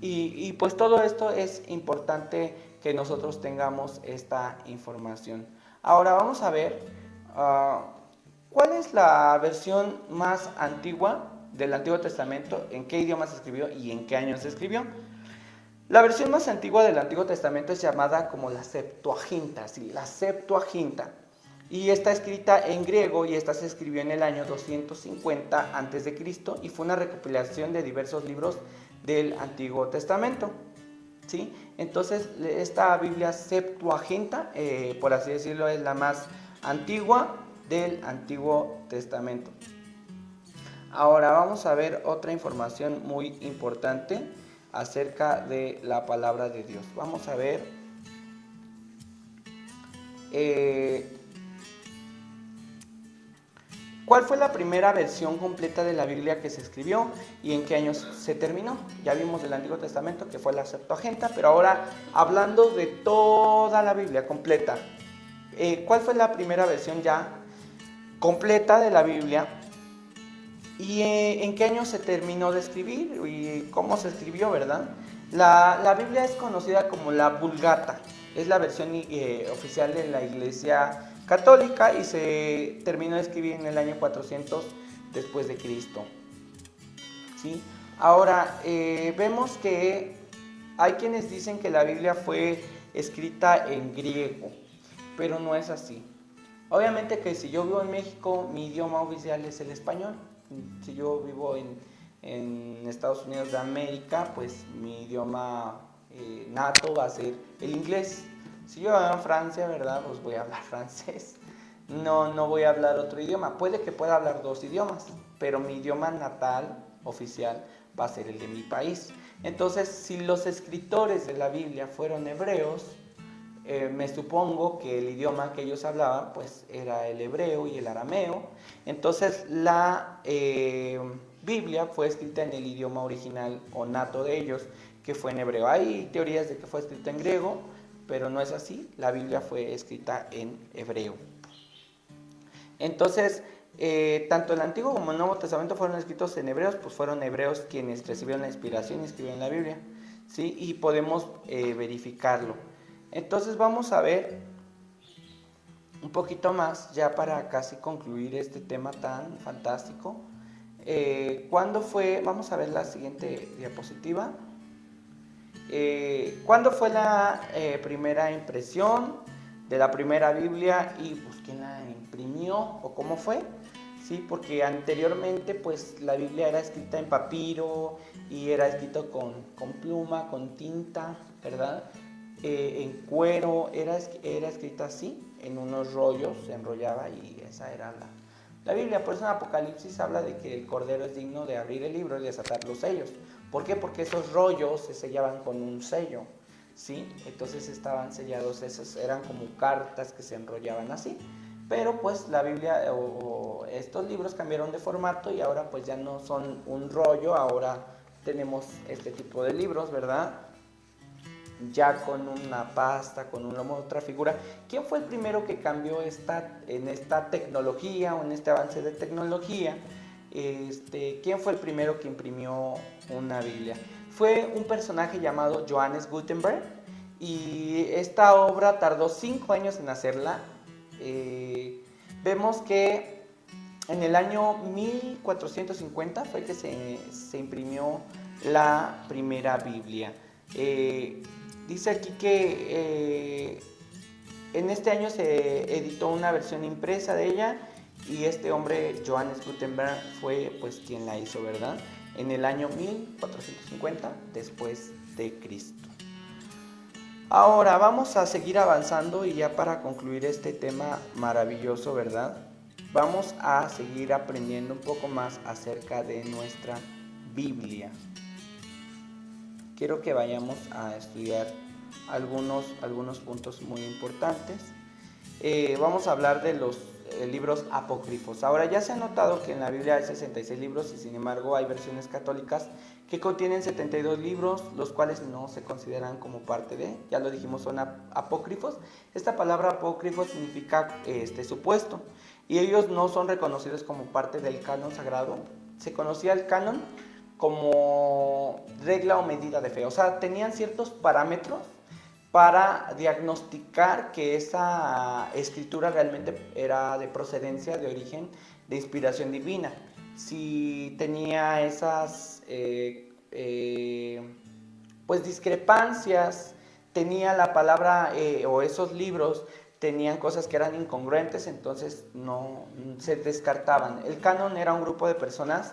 Y pues todo esto es importante que nosotros tengamos esta información. Ahora vamos a ver cuál es la versión más antigua del Antiguo Testamento, en qué idioma se escribió y en qué año se escribió. La versión más antigua del Antiguo Testamento es llamada como la Septuaginta, sí, la Septuaginta. Y está escrita en griego y esta se escribió en el año 250 a.C. y fue una recopilación de diversos libros del Antiguo Testamento. ¿Sí? Entonces esta Biblia Septuaginta, por así decirlo, es la más antigua del Antiguo Testamento. Ahora vamos a ver otra información muy importante acerca de la palabra de Dios. Vamos a ver ¿cuál fue la primera versión completa de la Biblia que se escribió y en qué años se terminó? Ya vimos del Antiguo Testamento que fue la Septuaginta, pero ahora hablando de toda la Biblia completa, ¿cuál fue la primera versión ya completa de la Biblia? ¿Y en qué año se terminó de escribir? ¿Y cómo se escribió, verdad? La Biblia es conocida como la Vulgata. Es la versión oficial de la Iglesia Católica y se terminó de escribir en el año 400 después de Cristo. ¿Sí? Ahora, vemos que hay quienes dicen que la Biblia fue escrita en griego, pero no es así. Obviamente que si yo vivo en México, mi idioma oficial es el español. Si yo vivo en Estados Unidos de América, pues mi idioma nato va a ser el inglés. Si yo vivo en Francia, ¿verdad? Pues voy a hablar francés. No voy a hablar otro idioma. Puede que pueda hablar dos idiomas, pero mi idioma natal, oficial, va a ser el de mi país. Entonces, si los escritores de la Biblia fueron hebreos, me supongo que el idioma que ellos hablaban pues era el hebreo y el arameo. Entonces la Biblia fue escrita en el idioma original o nato de ellos, que fue en hebreo. Hay teorías de que fue escrita en griego, pero no es así. La Biblia fue escrita en hebreo. Entonces, tanto el Antiguo como el Nuevo Testamento fueron escritos en hebreos, pues fueron hebreos quienes recibieron la inspiración y escribieron la Biblia, ¿sí? Y podemos verificarlo. Entonces vamos a ver un poquito más, ya para casi concluir este tema tan fantástico. ¿Cuándo fue? Vamos a ver la siguiente diapositiva. ¿Cuándo fue la primera impresión de la primera Biblia y pues quién la imprimió o cómo fue? Sí, porque anteriormente pues la Biblia era escrita en papiro y era escrito con pluma, con tinta, ¿verdad? En cuero, era escrita así, en unos rollos, se enrollaba y esa era la Biblia. Por eso en Apocalipsis habla de que el Cordero es digno de abrir el libro y desatar los sellos. ¿Por qué? Porque esos rollos se sellaban con un sello, ¿sí? Entonces estaban sellados, esos eran como cartas que se enrollaban así. Pero pues la Biblia o estos libros cambiaron de formato y ahora pues ya no son un rollo, ahora tenemos este tipo de libros, ¿verdad? Ya con una pasta, con una otra figura. ¿Quién fue el primero que cambió en esta tecnología o en este avance de tecnología? ¿Quién fue el primero que imprimió una Biblia? Fue un personaje llamado Johannes Gutenberg y esta obra tardó 5 años en hacerla. Vemos que en el año 1450 fue que se imprimió la primera Biblia. Dice aquí que en este año se editó una versión impresa de ella y este hombre, Johannes Gutenberg, fue pues quien la hizo, ¿verdad? En el año 1450 después de Cristo. Ahora vamos a seguir avanzando y ya para concluir este tema maravilloso, ¿verdad? Vamos a seguir aprendiendo un poco más acerca de nuestra Biblia. Quiero que vayamos a estudiar algunos puntos muy importantes. Vamos a hablar de los libros apócrifos. Ahora ya se ha notado que en la Biblia hay 66 libros y sin embargo hay versiones católicas que contienen 72 libros, los cuales no se consideran como parte de, ya lo dijimos, son apócrifos. Esta palabra apócrifo significa supuesto y ellos no son reconocidos como parte del canon sagrado. Se conocía el canon como regla o medida de fe, o sea, tenían ciertos parámetros para diagnosticar que esa escritura realmente era de procedencia, de origen, de inspiración divina. Si tenía esas pues discrepancias, tenía la palabra o esos libros tenían cosas que eran incongruentes, entonces no se descartaban. El canon era un grupo de personas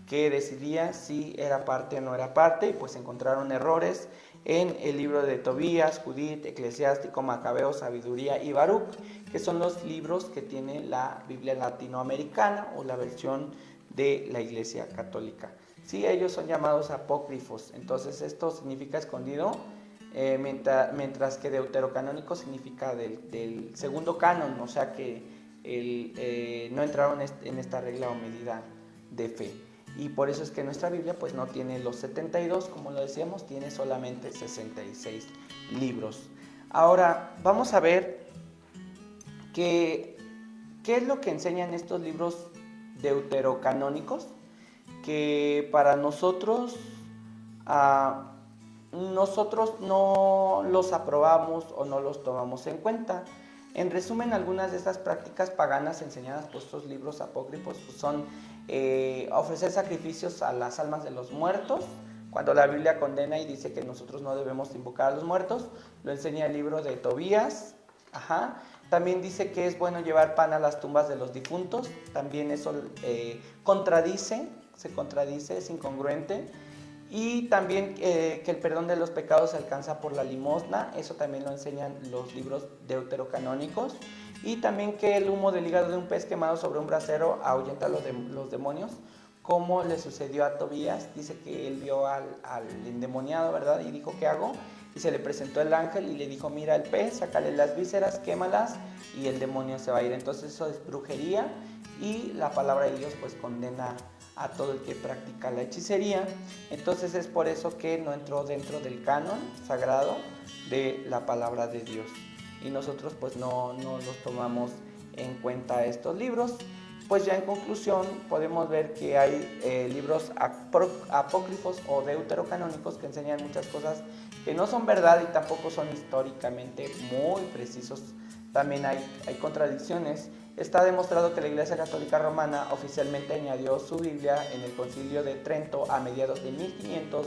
que decidía si era parte o no era parte y pues encontraron errores en el libro de Tobías, Judith, Eclesiástico, Macabeo, Sabiduría y Baruch, que son los libros que tiene la Biblia latinoamericana o la versión de la Iglesia Católica. Sí, ellos son llamados apócrifos, entonces esto significa escondido, mientras que deuterocanónico significa del segundo canon, o sea que no entraron en esta regla o medida de fe. Y por eso es que nuestra Biblia pues no tiene los 72, como lo decíamos, tiene solamente 66 libros. Ahora vamos a ver qué es lo que enseñan estos libros deuterocanónicos, que para nosotros no los aprobamos o no los tomamos en cuenta. En resumen, algunas de estas prácticas paganas enseñadas por estos libros apócrifos pues son ofrecer sacrificios a las almas de los muertos. Cuando la Biblia condena y dice que nosotros no debemos invocar a los muertos, lo enseña el libro de Tobías. También dice que es bueno llevar pan a las tumbas de los difuntos. También eso se contradice, es incongruente. Y también que el perdón de los pecados se alcanza por la limosna. Eso también lo enseñan los libros deuterocanónicos. Y también que el humo del hígado de un pez quemado sobre un brasero ahuyenta los demonios, como le sucedió a Tobías. Dice que él vio al endemoniado, ¿verdad? Y dijo, ¿qué hago? Y se le presentó el ángel y le dijo, mira el pez, sácale las vísceras, quémalas y el demonio se va a ir. Entonces eso es brujería, y la palabra de Dios pues condena a todo el que practica la hechicería. Entonces es por eso que no entró dentro del canon sagrado de la palabra de Dios. Y nosotros pues no los tomamos en cuenta estos libros. Pues ya en conclusión podemos ver que hay libros apócrifos o deuterocanónicos que enseñan muchas cosas que no son verdad y tampoco son históricamente muy precisos. También hay contradicciones. Está demostrado que la Iglesia Católica Romana oficialmente añadió su Biblia en el Concilio de Trento a mediados de 1500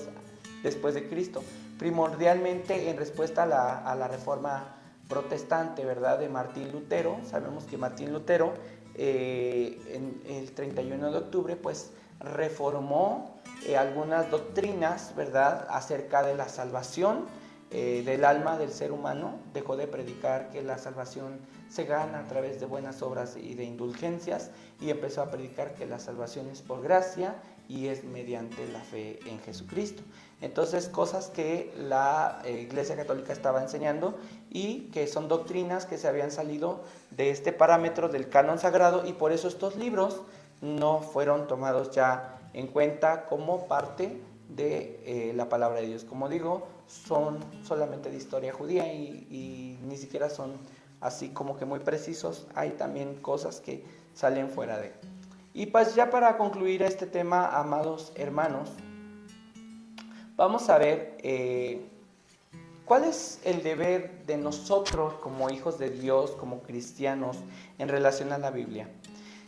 después de Cristo, primordialmente en respuesta a la Reforma protestante, ¿verdad?, de Martín Lutero. Sabemos que Martín Lutero en el 31 de octubre pues reformó algunas doctrinas, ¿verdad?, acerca de la salvación del alma del ser humano. Dejó de predicar que la salvación se gana a través de buenas obras y de indulgencias, y empezó a predicar que la salvación es por gracia y es mediante la fe en Jesucristo. Entonces, cosas que la Iglesia Católica estaba enseñando y que son doctrinas que se habían salido de este parámetro del canon sagrado, y por eso estos libros no fueron tomados ya en cuenta como parte de la palabra de Dios. Como digo, son solamente de historia judía y ni siquiera son así como que muy precisos. Hay también cosas que salen fuera de. Y pues ya para concluir este tema, amados hermanos, vamos a ver cuál es el deber de nosotros como hijos de Dios, como cristianos, en relación a la Biblia.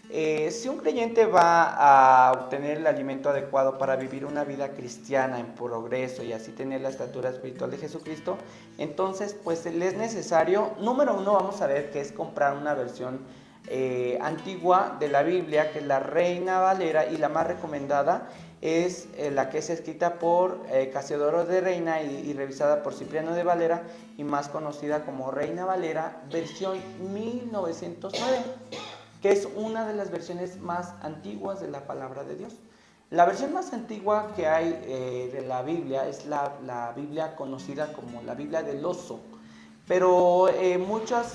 Si un creyente va a obtener el alimento adecuado para vivir una vida cristiana en progreso y así tener la estatura espiritual de Jesucristo, entonces pues le es necesario, número uno, vamos a ver que es comprar una versión antigua de la Biblia, que es la Reina Valera, y la más recomendada es la que es escrita por Casiodoro de Reina y revisada por Cipriano de Valera, y más conocida como Reina Valera versión 1909, que es una de las versiones más antiguas de la palabra de Dios. La versión más antigua que hay de la Biblia es la Biblia conocida como la Biblia del Oso, pero muchos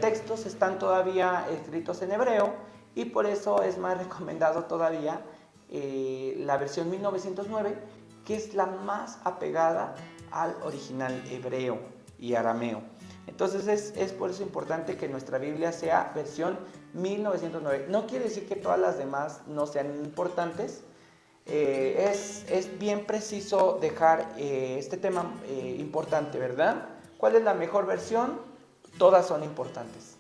textos están todavía escritos en hebreo, y por eso es más recomendado todavía la versión 1909, que es la más apegada al original hebreo y arameo. Entonces es por eso importante que nuestra Biblia sea versión 1909. No quiere decir que todas las demás no sean importantes. Es bien preciso dejar este tema importante, ¿verdad? ¿Cuál es la mejor versión? Todas son importantes.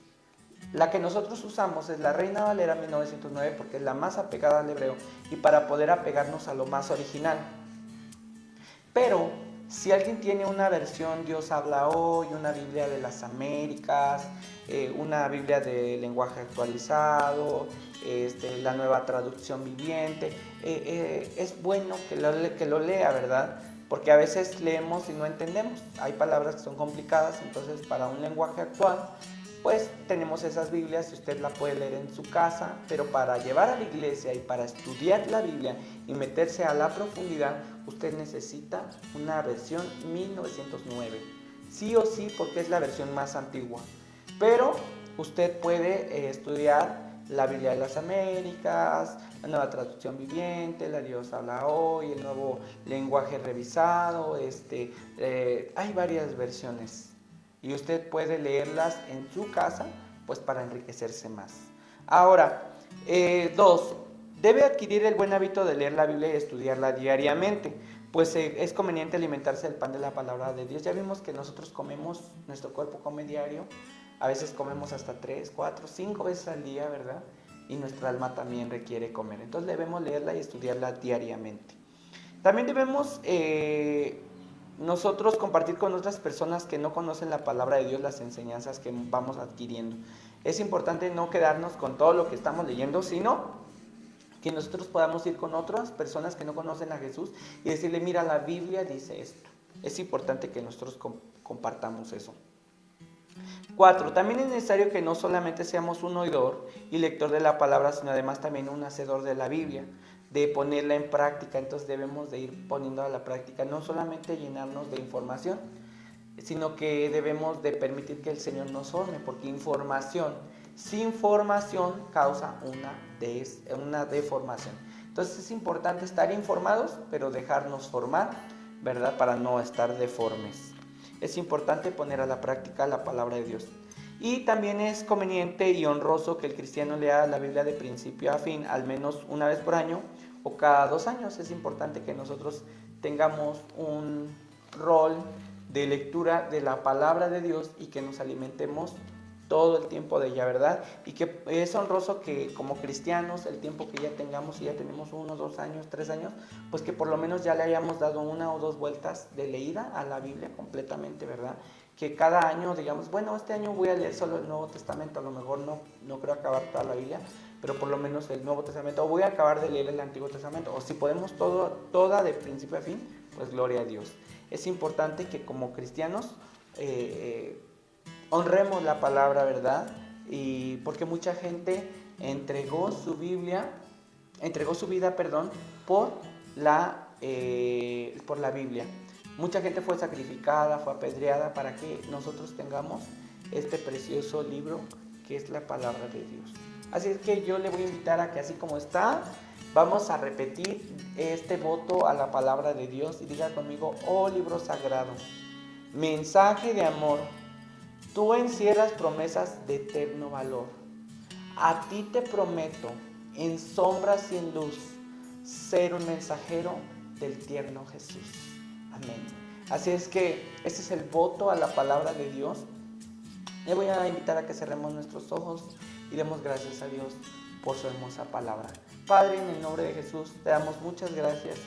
La que nosotros usamos es la Reina Valera 1909 porque es la más apegada al hebreo y para poder apegarnos a lo más original. Pero si alguien tiene una versión Dios habla hoy, una Biblia de las Américas, una Biblia de lenguaje actualizado, la nueva traducción viviente, es bueno que lo lea, ¿verdad? Porque a veces leemos y no entendemos. Hay palabras que son complicadas, entonces para un lenguaje actual, pues tenemos esas Biblias y usted la puede leer en su casa, pero para llevar a la iglesia y para estudiar la Biblia y meterse a la profundidad, usted necesita una versión 1909. Sí o sí, porque es la versión más antigua. Pero usted puede estudiar la Biblia de las Américas, la nueva traducción viviente, la Dios habla hoy, el nuevo lenguaje revisado, hay varias versiones. Y usted puede leerlas en su casa, pues para enriquecerse más. Ahora, 2. Debe adquirir el buen hábito de leer la Biblia y estudiarla diariamente, pues es conveniente alimentarse del pan de la palabra de Dios. Ya vimos que nosotros comemos, nuestro cuerpo come diario, a veces comemos hasta 3, 4, 5 veces al día, ¿verdad? Y nuestra alma también requiere comer. Entonces debemos leerla y estudiarla diariamente. También debemos nosotros compartir con otras personas que no conocen la palabra de Dios las enseñanzas que vamos adquiriendo. Es importante no quedarnos con todo lo que estamos leyendo, sino que nosotros podamos ir con otras personas que no conocen a Jesús y decirle, mira, la Biblia dice esto. Es importante que nosotros compartamos eso. 4. También es necesario que no solamente seamos un oidor y lector de la palabra, sino además también un hacedor de la Biblia, de ponerla en práctica. Entonces debemos de ir poniéndola a la práctica, no solamente llenarnos de información, sino que debemos de permitir que el Señor nos forme, porque información sin formación causa una deformación. Entonces es importante estar informados, pero dejarnos formar, ¿verdad? Para no estar deformes. Es importante poner a la práctica la palabra de Dios. Y también es conveniente y honroso que el cristiano lea la Biblia de principio a fin, al menos una vez por año o cada 2 años. Es importante que nosotros tengamos un rol de lectura de la palabra de Dios y que nos alimentemos todo el tiempo de ella, ¿verdad? Y que es honroso que como cristianos, el tiempo que ya tengamos, si ya tenemos 1, 2 años, 3 años, pues que por lo menos ya le hayamos dado 1 o 2 vueltas de leída a la Biblia completamente, ¿verdad? Que cada año digamos, bueno, este año voy a leer solo el Nuevo Testamento, a lo mejor no creo acabar toda la Biblia, pero por lo menos el Nuevo Testamento, o voy a acabar de leer el Antiguo Testamento, o si podemos toda de principio a fin, pues gloria a Dios. Es importante que como cristianos honremos la palabra, ¿verdad? Y porque mucha gente entregó su vida, por la Biblia. Mucha gente fue sacrificada, fue apedreada para que nosotros tengamos este precioso libro que es la palabra de Dios. Así es que yo le voy a invitar a que así como está, vamos a repetir este voto a la palabra de Dios y diga conmigo, oh libro sagrado, mensaje de amor, tú encierras promesas de eterno valor. A ti te prometo, en sombras y en luz, ser un mensajero del tierno Jesús. Amén. Así es que este es el voto a la palabra de Dios. Le voy a invitar a que cerremos nuestros ojos y demos gracias a Dios por su hermosa palabra. Padre, en el nombre de Jesús, te damos muchas gracias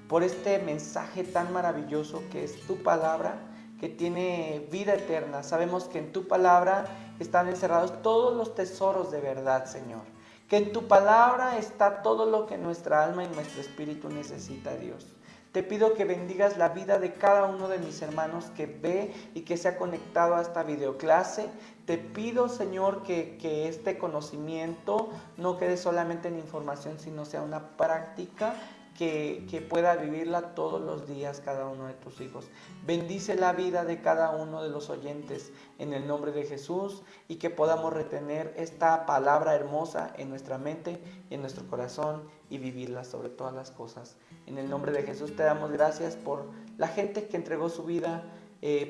por este mensaje tan maravilloso que es tu palabra, que tiene vida eterna. Sabemos que en tu palabra están encerrados todos los tesoros de verdad, Señor. Que en tu palabra está todo lo que nuestra alma y nuestro espíritu necesita, Dios. Te pido que bendigas la vida de cada uno de mis hermanos que ve y que se ha conectado a esta videoclase. Te pido, Señor, que este conocimiento no quede solamente en información, sino sea una práctica que pueda vivirla todos los días cada uno de tus hijos. Bendice la vida de cada uno de los oyentes en el nombre de Jesús y que podamos retener esta palabra hermosa en nuestra mente y en nuestro corazón y vivirla sobre todas las cosas. En el nombre de Jesús te damos gracias por la gente que entregó su vida,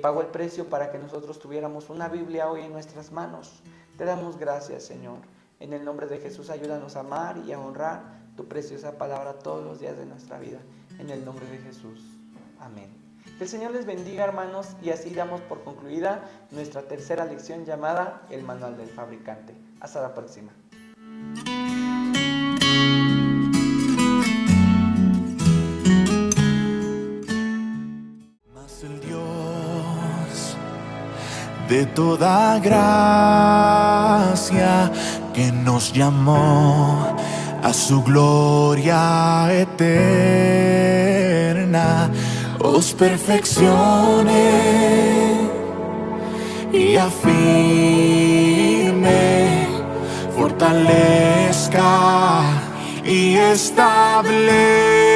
pagó el precio para que nosotros tuviéramos una Biblia hoy en nuestras manos. Te damos gracias, Señor. En el nombre de Jesús ayúdanos a amar y a honrar tu preciosa palabra todos los días de nuestra vida. En el nombre de Jesús. Amén. Que el Señor les bendiga, hermanos, y así damos por concluida nuestra tercera lección llamada El Manual del Fabricante. Hasta la próxima. Mas el Dios de toda gracia que nos llamó a su gloria eterna, os perfeccione y afirme, fortalezca y establezca